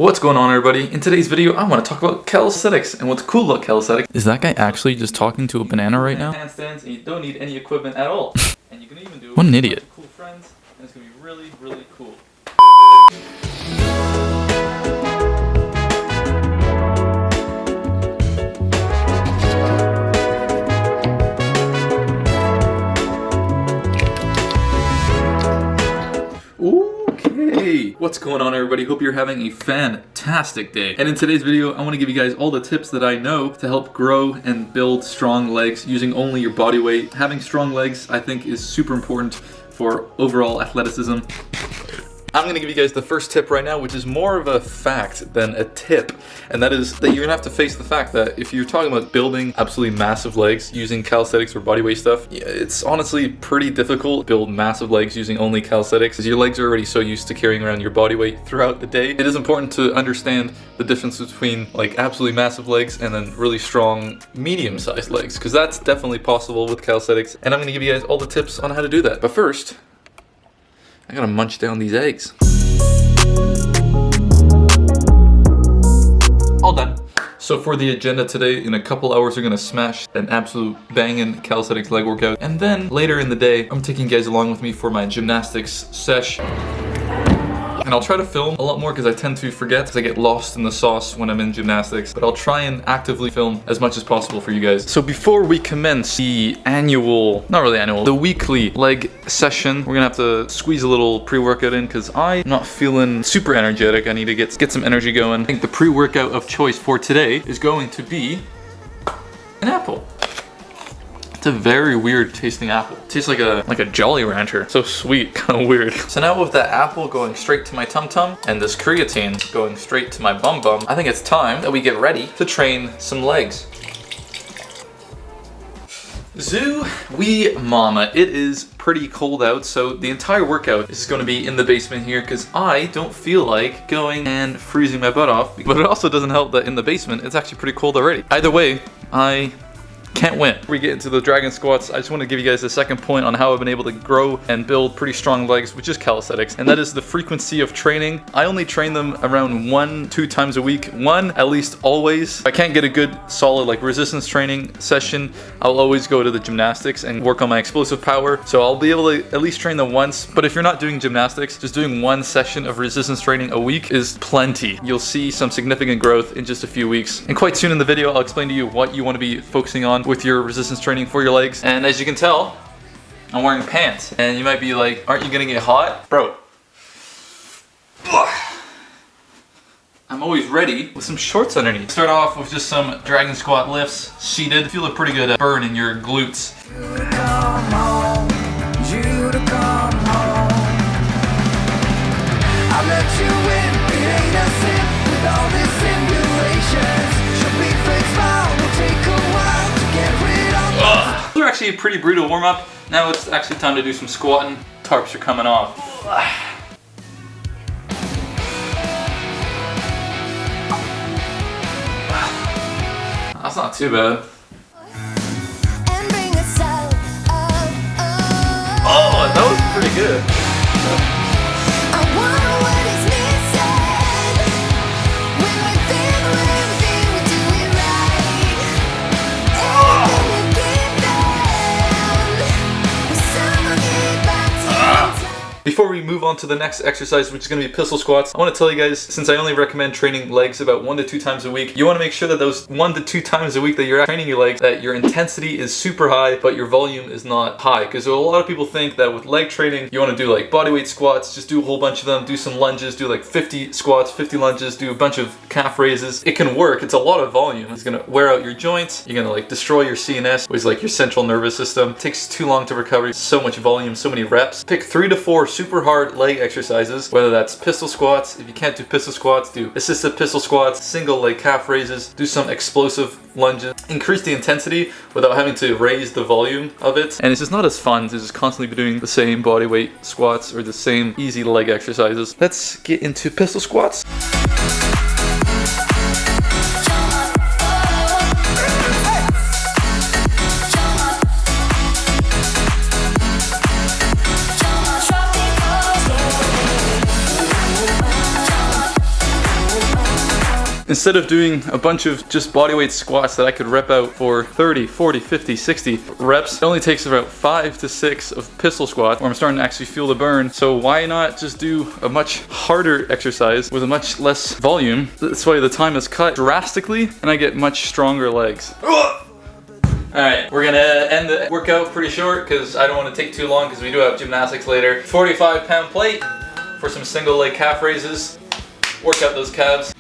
What's going on, everybody? In today's video, I want to talk about calisthenics. And what's cool about calisthenics is that guy actually just talking to a banana right now? Handstands, and you don't need any equipment at all. And you can even do it what an with idiot. cool friends, and it's gonna be really, really cool. Okay, what's going on, everybody? Hope you're having a fantastic day. And in today's video, I want to give you guys all the tips that I know to help grow and build strong legs using only your body weight. Having strong legs, I think, is super important for overall athleticism. I'm going to give you guys the first tip right now, which is more of a fact than a tip. And that is that you're going to have to face the fact that if you're talking about building absolutely massive legs using calisthenics or bodyweight stuff, it's honestly pretty difficult to build massive legs using only calisthenics, because your legs are already so used to carrying around your body weight throughout the day. It is important to understand the difference between like absolutely massive legs and then really strong medium-sized legs, because that's definitely possible with calisthenics. And I'm going to give you guys all the tips on how to do that. But first, I gotta munch down these eggs. All done. So for the agenda today, in a couple hours, we're gonna smash an absolute banging calisthenics leg workout. And then later in the day, I'm taking you guys along with me for my gymnastics sesh. And I'll try to film a lot more because I tend to forget, because I get lost in the sauce when I'm in gymnastics. But I'll try and actively film as much as possible for you guys. So before we commence the the weekly leg session, we're gonna have to squeeze a little pre-workout in because I'm not feeling super energetic. I need to get some energy going. I think the pre-workout of choice for today is going to be an apple. It's a very weird tasting apple. It tastes like a Jolly Rancher. So sweet, kind of weird. So now with that apple going straight to my tum-tum and this creatine going straight to my bum-bum, I think it's time that we get ready to train some legs. Zoo wee mama, it is pretty cold out, so the entire workout is going to be in the basement here because I don't feel like going and freezing my butt off. But it also doesn't help that in the basement it's actually pretty cold already. Either way, I can't win. Before we get into the dragon squats, I just want to give you guys a second point on how I've been able to grow and build pretty strong legs, which is calisthenics, and that is the frequency of training. I only train them around 1-2 times a week. One, at least always. If I can't get a good solid like resistance training session, I'll always go to the gymnastics and work on my explosive power. So I'll be able to at least train them once. But if you're not doing gymnastics, just doing one session of resistance training a week is plenty. You'll see some significant growth in just a few weeks. And quite soon in the video, I'll explain to you what you want to be focusing on with your resistance training for your legs. And as you can tell, I'm wearing pants. And you might be like, aren't you gonna get hot? Bro, I'm always ready with some shorts underneath. Start off with just some dragon squat lifts, seated. Feel a pretty good burn in your glutes. Those are actually a pretty brutal warm-up. Now it's actually time to do some squatting. Tarps are coming off. That's not too bad. Oh, that was pretty good. Before we move on to the next exercise, which is going to be pistol squats, I want to tell you guys, since I only recommend training legs about 1 to 2 times a week, you want to make sure that those 1 to 2 times a week that you're training your legs, that your intensity is super high, but your volume is not high. Because a lot of people think that with leg training, you want to do like bodyweight squats, just do a whole bunch of them, do some lunges, do like 50 squats, 50 lunges, do a bunch of calf raises. It can work. It's a lot of volume. It's going to wear out your joints. You're going to like destroy your CNS, which is like your central nervous system. It takes too long to recover. So much volume, so many reps. Pick 3 to 4 super hard leg exercises, whether that's pistol squats. If you can't do pistol squats, do assisted pistol squats, single leg calf raises, do some explosive lunges. Increase the intensity without having to raise the volume of it. And it's just not as fun to just constantly be doing the same body weight squats or the same easy leg exercises. Let's get into pistol squats. Instead of doing a bunch of just bodyweight squats that I could rep out for 30, 40, 50, 60 reps, it only takes about 5 to 6 of pistol squat where I'm starting to actually feel the burn. So why not just do a much harder exercise with a much less volume? That's why the time is cut drastically and I get much stronger legs. Alright, we're gonna end the workout pretty short because I don't want to take too long because we do have gymnastics later. 45-pound plate for some single leg calf raises. Work out those calves.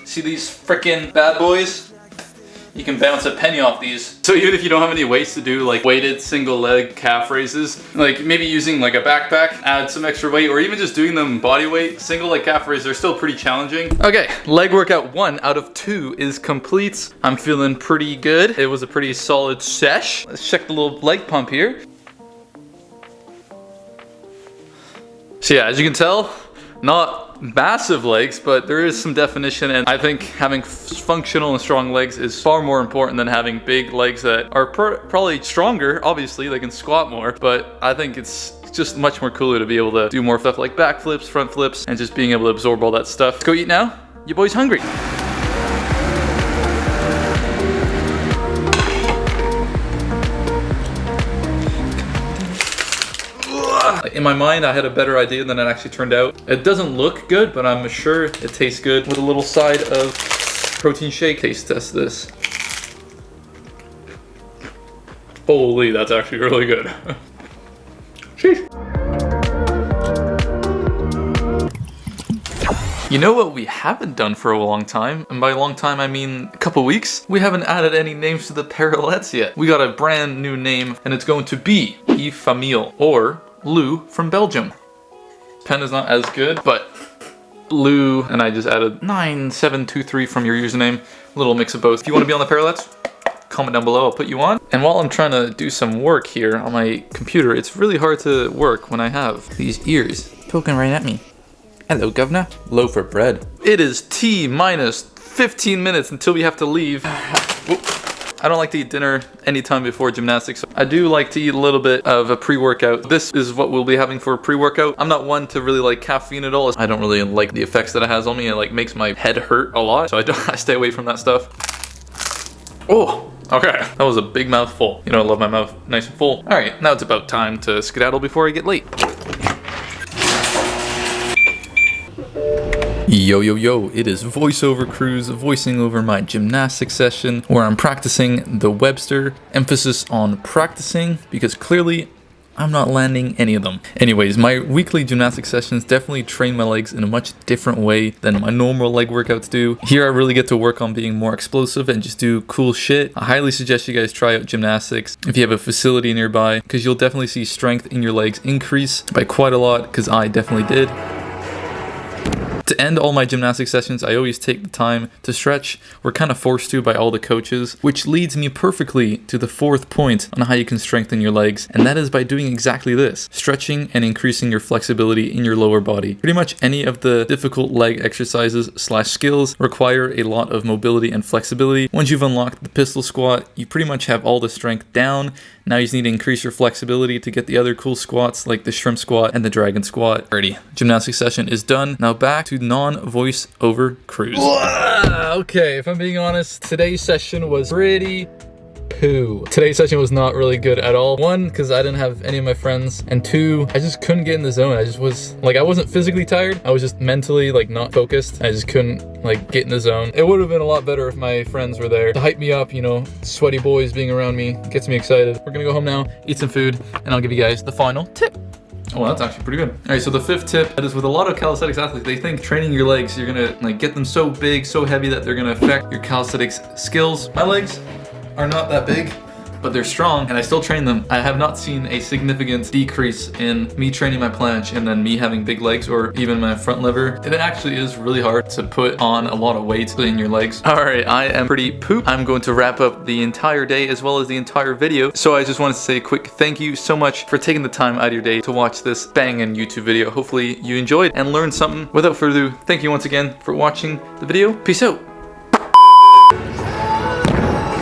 See these freaking bad boys? You can bounce a penny off these. So even if you don't have any weights to do like weighted single leg calf raises, like maybe using like a backpack, add some extra weight, or even just doing them body weight, single leg calf raises are still pretty challenging. Okay, leg workout 1 out of 2 is complete. I'm feeling pretty good. It was a pretty solid sesh. Let's check the little leg pump here. So yeah, as you can tell, not massive legs, but there is some definition, and I think having functional and strong legs is far more important than having big legs that are probably stronger. Obviously, they can squat more, but I think it's just much more cooler to be able to do more stuff like back flips, front flips, and just being able to absorb all that stuff. Let's go eat now. Your boy's hungry. In my mind, I had a better idea than it actually turned out. It doesn't look good, but I'm sure it tastes good with a little side of protein shake. Taste test this. Holy, that's actually really good. Sheesh. You know what we haven't done for a long time? And by a long time, I mean a couple weeks. We haven't added any names to the parallettes yet. We got a brand new name, and it's going to be Yves Famille, or Lou from Belgium. Pen is not as good, but Lou, and I just added 9723 from your username. A little mix of both. If you want to be on the parallettes, comment down below, I'll put you on. And while I'm trying to do some work here on my computer, it's really hard to work when I have these ears poking right at me. Hello, governor. Loaf of bread. It is T minus 15 minutes until we have to leave. I don't like to eat dinner anytime before gymnastics. I do like to eat a little bit of a pre-workout. This is what we'll be having for a pre-workout. I'm not one to really like caffeine at all. I don't really like the effects that it has on me. It like makes my head hurt a lot. So I stay away from that stuff. Oh, okay. That was a big mouthful. You know, I love my mouth nice and full. All right, now it's about time to skedaddle before I get late. Yo, yo, yo, it is voiceover cruise, voicing over my gymnastics session where I'm practicing the Webster, emphasis on practicing because clearly I'm not landing any of them. Anyways, my weekly gymnastics sessions definitely train my legs in a much different way than my normal leg workouts do. Here I really get to work on being more explosive and just do cool shit. I highly suggest you guys try out gymnastics if you have a facility nearby because you'll definitely see strength in your legs increase by quite a lot because I definitely did. To end all my gymnastic sessions, I always take the time to stretch. We're kind of forced to by all the coaches, which leads me perfectly to the 4th point on how you can strengthen your legs, and that is by doing exactly this, stretching and increasing your flexibility in your lower body. Pretty much any of the difficult leg exercises / skills require a lot of mobility and flexibility. Once you've unlocked the pistol squat, you pretty much have all the strength down. Now you just need to increase your flexibility to get the other cool squats like the shrimp squat and the dragon squat. Alrighty, gymnastic session is done. Now back to non-voice over cruise. Okay, if I'm being honest, today's session was pretty poo. Today's session was not really good at all. 1, because I didn't have any of my friends, and 2, I just couldn't get in the zone. I just was like, I wasn't physically tired. I was just mentally like not focused. I just couldn't like get in the zone. It would have been a lot better if my friends were there to hype me up, you know, sweaty boys being around me gets me excited. We're gonna go home now, eat some food, and I'll give you guys the final tip. Oh, that's actually pretty good. All right, so the 5th tip is with a lot of calisthenics athletes, they think training your legs, you're gonna like get them so big, so heavy that they're gonna affect your calisthenics skills. My legs are not that big. but they're strong and I still train them. I have not seen a significant decrease in me training my planche and then me having big legs or even my front lever. It actually is really hard to put on a lot of weight in your legs. Alright, I am pretty pooped. I'm going to wrap up the entire day as well as the entire video. So I just wanted to say a quick thank you so much for taking the time out of your day to watch this banging YouTube video. Hopefully you enjoyed and learned something. Without further ado, thank you once again for watching the video. Peace out.